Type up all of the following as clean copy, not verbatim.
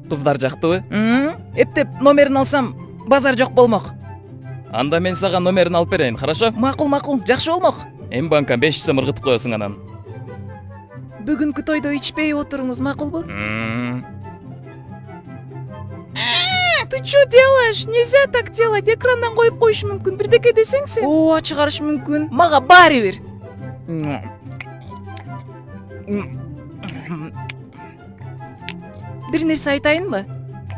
Кыздар жактыбы? Эптеп номерин алсам базар жок болмок. Анда мен сага номерин алып берейин, хорошо? Макул, жакшы болмок. Эми банкка 500 сом ыргытып коесуң анан. Бүгүнкү тойдо ичпей отуруңуз, макулбу? Ты что делаешь? Нельзя так делать. Экрандан коюп коюшу мүмкүн. Бирдеке десеңси. Ооба, чыгарыш мүмкүн. Мага баары бир. Бир нерсе айтайынбы?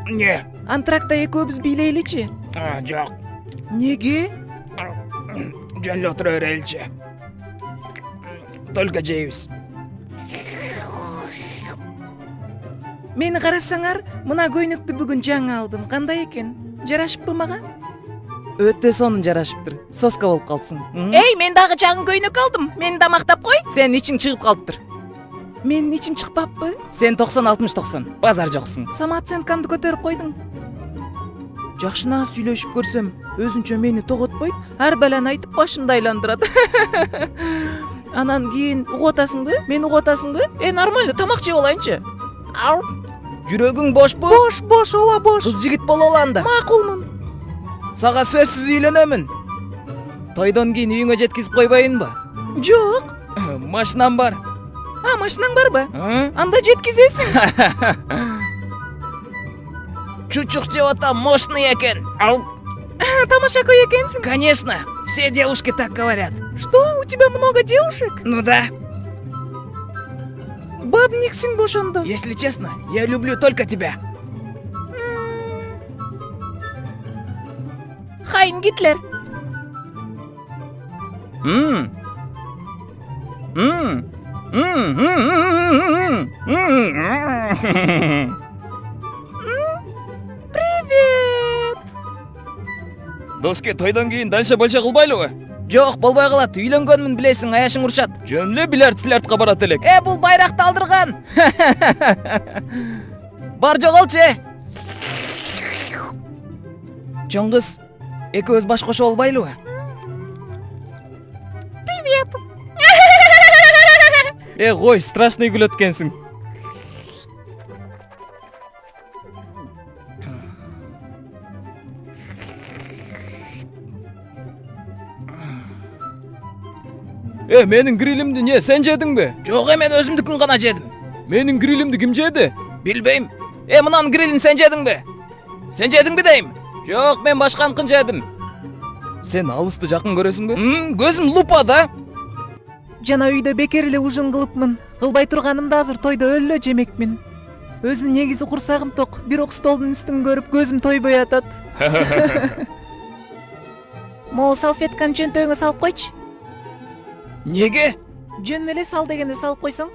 Не? Антракта экөөбүз бийлейличи? Жок. Неге? Жөн эле отура береличи. Только жейбиз. Мени карасаңар, мына көйнөктү бүгүн жаңы алдым. Кандай экен? Жарашыппы мага? Өтө сонун жарашыптыр. Соска болуп калыпсың. Эй, мен дагы жаңы көйнөк алдым. Мени да мактап кой. Сенин ичиң чыгып калыптыр. Менин ичим чыкпаппы? Сен 90-60-90. Базар жоксуң. Самооценкамды көтөрүп койдуң. Жакшына сүйлөшүп көрсөм, өзүнчө мени тоготпойт, ар баланы айтып башымды айландырат. Анан кийин угуп атасыңбы? Мени угуп атасыңбы? Нормально, тамак жеп алайынчы. Ау. Жүрөгүң бошпу? Бош, ооба бош. Кыз жигит боло аланда. Макулмун. Сага сөзсүз үйлөнөмүн. Тойдон кийин үйүңө жеткизип койбойюнбу? Жок. Машинам бар. Машинаң барбы? Анда жеткизесиң. Чучук жеп атам, мощный экен. Тамашакой экенсиң? Конечно. Все девушки так говорят. Что? У тебя много девушек? Ну да. Бабниксиң бошондо. Если честно, я люблю только тебя. Хайын Гитлер. Привет. Доске, тойдон кийин дальше больше кылбайлыбы? Жок, болбой калат. Үйлөнгөнмүн, билесиң, аяшың урушат. Жөн эле бильярдка барат элек. Бул байракты алдырган. Бар жоголчу. Чоң кыз, экөөбүз баш кошо болбойлубу? Привет. Кой, страшный күлөт экенсиң. Менин грилимди не, сен жедиңби? Жок, мен өзүмдүкүн гана жедим. Менин грилимди ким жеди? Билбейм. Мынанын грилин сен жедиңби? Сен жедиңби дейм? Жок, мен башканыкын жедим. Сен алысты жакын көрөсүңбү? Көзүм лупа да. Жана үйдө бекер эле ужин кылыпмын. Кылбай турганымда азыр тойдо өлө жемекмин. Өзү негизи курсагым ток. Бирок столдун үстүн көрүп көзүм тойбой атат. Могу салфетканы чөнтөгүңө салып койчу. Неге? Жөн эле сал дегенде салып койсоң.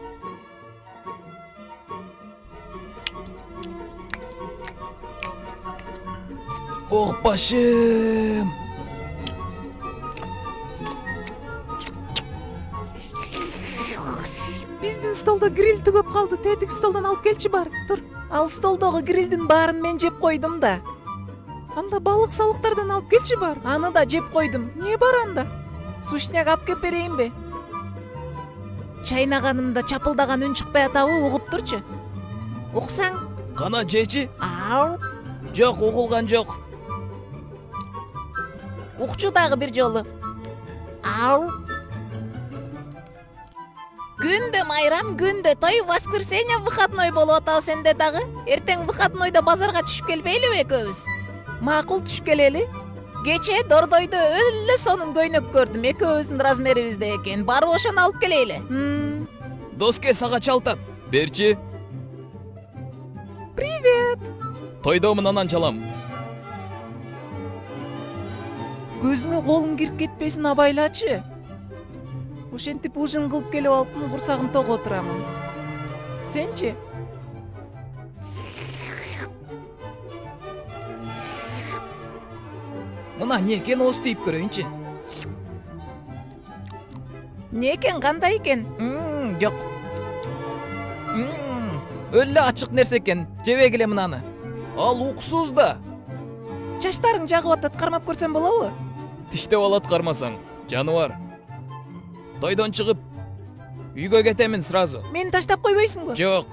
Ох, башым. Биздин столдо гриль түгөп калды. Тетик столдон алып келчи бар. Тур. Ал столдогу грилдин баарын мен жеп койдум да. Анда балык-салыктардан алып келчи бар. Аны да жеп койдум. Не бар анда? Сушняк алып кеп берейинби? Чайнаганымда чапылдаган үн чыкпай атабы, угуп турчу. Уксаң? Кана жечи? Ау. Жок, угулган жок. Укчу дагы бир жолу. Ау. Күндө майрам, күндө той, воскресенье выходной болуп атабы сенде дагы. Эртең выходнойдо базарга түшүп келбейлиби экөөбүз? Макул түшүп келели. Кече Дордойдо өлө сонун көйнөк көрдүм. Экөөбүздүн размерибизде экен. Барып ошону алып келейли. Доске, сага чалтат. Берчи. Привет. Тойдо мынанан чалам. Көзүңө колуң кирип кетпесин, абайлачы. Ошентип ужин кылып келип алыпмын, курсагым ток отурамын. Сенчи? Мына не экен, ооз тийип көрөйүнчү. Не экен, кандай экен? Жок. Өлө ачык нерсе экен. Жебегиле мынаны. Ал уксуз да. Чачтарың жагып атат, кармап көрсөм болобу? Тиштеп алат кармасаң, жаныбар. Тойдон чыгып, үйгө кетемин сразу. Мени таштап койбойсуңбу? Жок.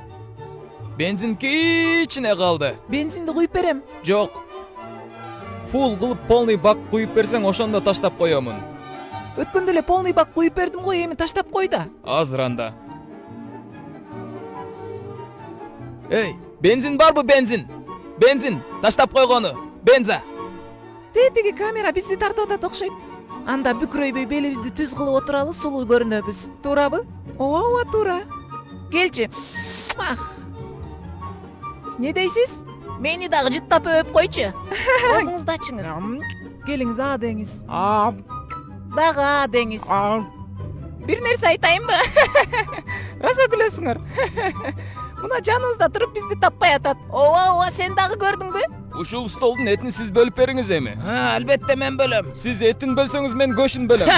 Benzin кичине kaldı. Бензинди куюп берем. Жок. Full кылып полный бак куюп берсең, ошондо таштап коёмун. Өткөндө эле полный бак куюп бердим го, эми таштап кой да. Азыр анда. Эй, бензин барбы бензин? Бензин, таштап койгону. Бенза. Тетиги камера бизди тартып атат окшойт. Анда бүкрөйбөй белибизди түз кылып отуралы, сулуу көрүнөбүз. Туурабы? Ооба, туура. Келчи. Не дейсиз? Мени дагы жыттап өп койчу. Оозуңузду ачыңыз. Келиңиз а деңиз. Дагы деңиз. Бир нерсе айтайынбы? Раса күлөсүңөр. Мына жаныбызда туруп бизди таппай атат. Ооба, сен дагы көрдүңбү? Ушул столдун этин сиз бөлүп бериңиз эми. Албетте мен бөлөм. Сиз этин бөлсөңүз мен көшүн бөлөм.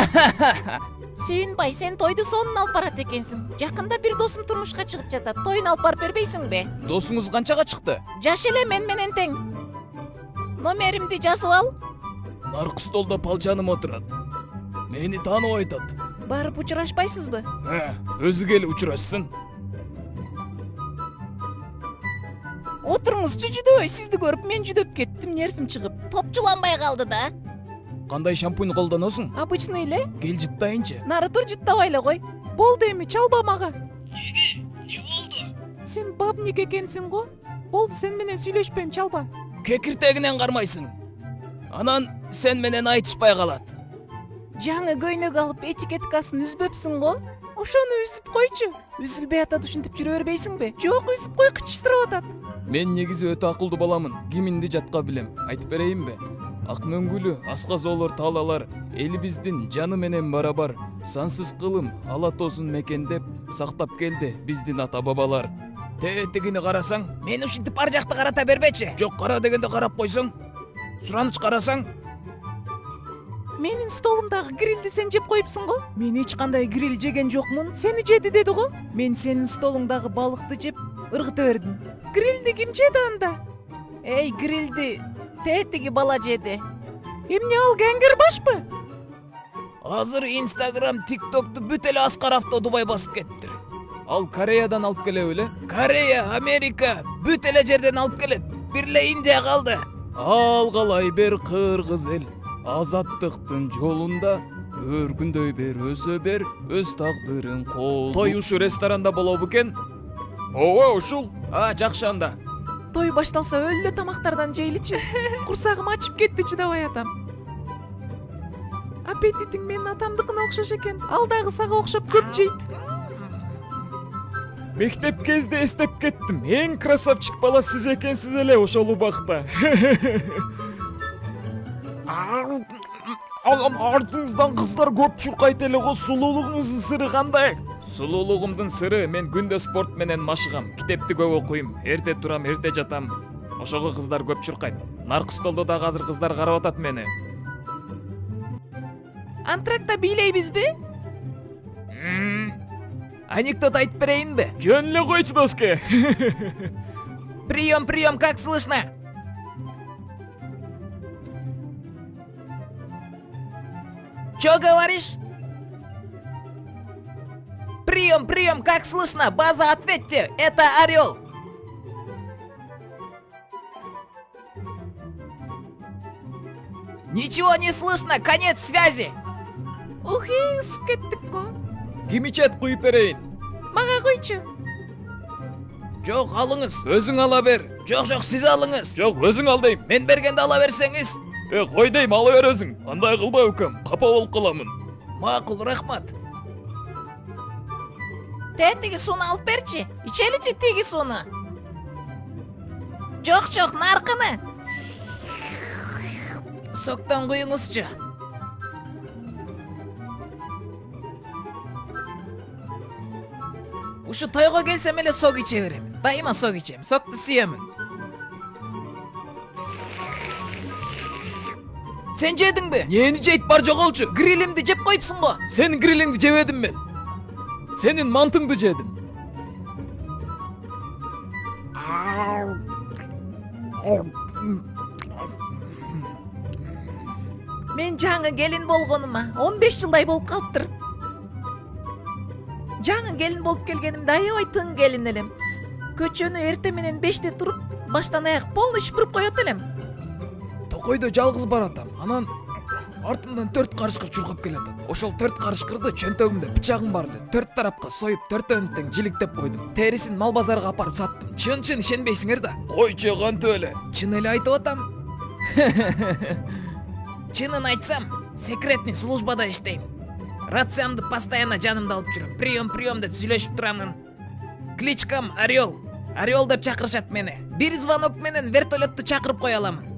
Сүйүнбай, сен тойду сонун алып барат экенсиң. Жакында бир досум турмушка чыгып жатат. Тоюн алып барып бербейсиңби? Досуңуз канчага чыкты? Жаш эле мен менен тең. Номеримди жазып ал. Наркы столдо палчаным отурат. Мени тааныбай атат. Барып учурашпайсызбы? Өзү келип учурашсын. Отуруңуз, жүзүдөбөй, сизди көрүп мен жүдөп кеттим, нервим чыгып. Топчуланбай калды да. Кандай шампунь колдоносуң? Обычный эле. Кел жыттайынчы. Нары тур, жыттабай эле кой. Болду эми, чалба мага. Неге? Не болду? Сен бабник экенсиң го. Болду, сен менен сүйлөшпөйм, чалба. Кекиртегинен кармайсың. Анан сен менен айтышпай калат. Жаңы көйнөк алып этикеткасын үзбөпсүң го. Ошону үзүп койчу. Үзүлбөй атат ушинтип жүрө бербейсиңби? Жок, үзүп кой, кычыштырып атат. Мен негизи өтө акылдуу баламын. Киминди жатка билем. Айтып берейинби? Ак мөңгүлүү, асказоолор, талалар элибиздин жаны менен барабар. Сансыз кылым, ала тосун мекендеп, сактап келди биздин ата-бабалар. Тетигини карасаң, Мен ушинтип ар жакты карата бербечи. жок кара дегенде карап койсоң, сураныч карасаң, Менин столумдагы грилди сен жеп коюпсуң го. Мен эч кандай гриль жеген жокмун. Сени жеди деди го. Мен сенин столуңдагы балыкты жеп ыргыта бердим. Грилди ким жеди анда? Эй, грилди тетиги бала жеди. Эмне ал гәңгер башпы? азыр Instagram, TikTok'tu бүт эле Аскар Автодубай басып кеттир. Ал Кореядан алып келе беле? Корея, Америка, бүт эле жерден алып келет. Бир эле Индия калды. Ал калай бер кыргыз эл, азаттыктын жолунда өргүндөй бер, өсө бер, өз тагдырын кол. Той ушу ресторанда болобу экен? Ооба, ушул. Жакшы анда. Той башталса өлө тамактардан жейличи. Курсагым ачып кетти, чыдабай атам. Аппетитиң менин атамдыкына окшош экен. Ал дагы сага окшоп көп жейт. Мектеп кезде эстеп кеттим. Эң красавчик бала сиз экенсиз эле ошол убакта. Алам артыңыздан кыздар көп чуркайт эле го. Сулуулугуңуздун сыры кандай? Сулуулугумдун сыры, мен күндө спорт менен машыгам, китепти көп окуйм, эрте турам, эрте жатам. Ошого кыздар көп чуркайт. Наркы столдо дагы азыр кыздар карап атат мени. Антракта бийлейбизби? Анекдот айтып берейинби? Жөн эле койчу доске. Прием, как слышно? Чё говоришь? Прием, как слышно? База, ответьте, это Орел. Ничего не слышно, конец связи. Ух, ысып кеттик го. Ким ичет куюп берейин? Мага койчу. Жок, алыңыз. Өзүң ала бер. Жок, сиз алыңыз. Жок, өзүң ал дейм. Мен бергенде ала берсеңиз. Кой дейм, ала бер өзүң. Андай кылба өкөм, капа болуп каламын. Макул, рахмат. Тетиги сууну алып берчи. Ичеличи тиги сууну. Жок, наркыны. Соктон куюңузчу. Ушу тойго келсем эле сок иче берем. Дайыма сок ичем. Сокту сүйөмүн. Сен жедиңби? Нени жейт, бар жоголчу. Грилимди жеп коюпсуң го. Сенин грилиңди жебедим мен. Сенин мантыңды жедим. Мен жаңы келин болгонума 15 жылдай болуп калыптыр. Жаңы келин болуп келгенимде аябай тың келин элем. көчөнү эртең менен 5те туруп баштан аяк полный шыпырып коет элем. Токойдо жалгыз баратам. Анан артымдан 4 карышкыр чуркап келатат. Ошол 4 карышкырды чөнтөгүмдө бычагым бар деп 4 тарапка союп 4 тең жиликтеп койдум. Терисин мал базарга апарып саттым. Чын ишенбейсиңер да. Койчу кантип эле. Чын эле айтып атам. Чынын айтсам, секретный службада иштейм. Рациямды постоянно жанымда алып жүрөм. Прием деп сүйлөшүп турамын. Кличкам Орел. Орел деп чакырышат мени. Бир звонок менен вертолетту чакырып кое аламын.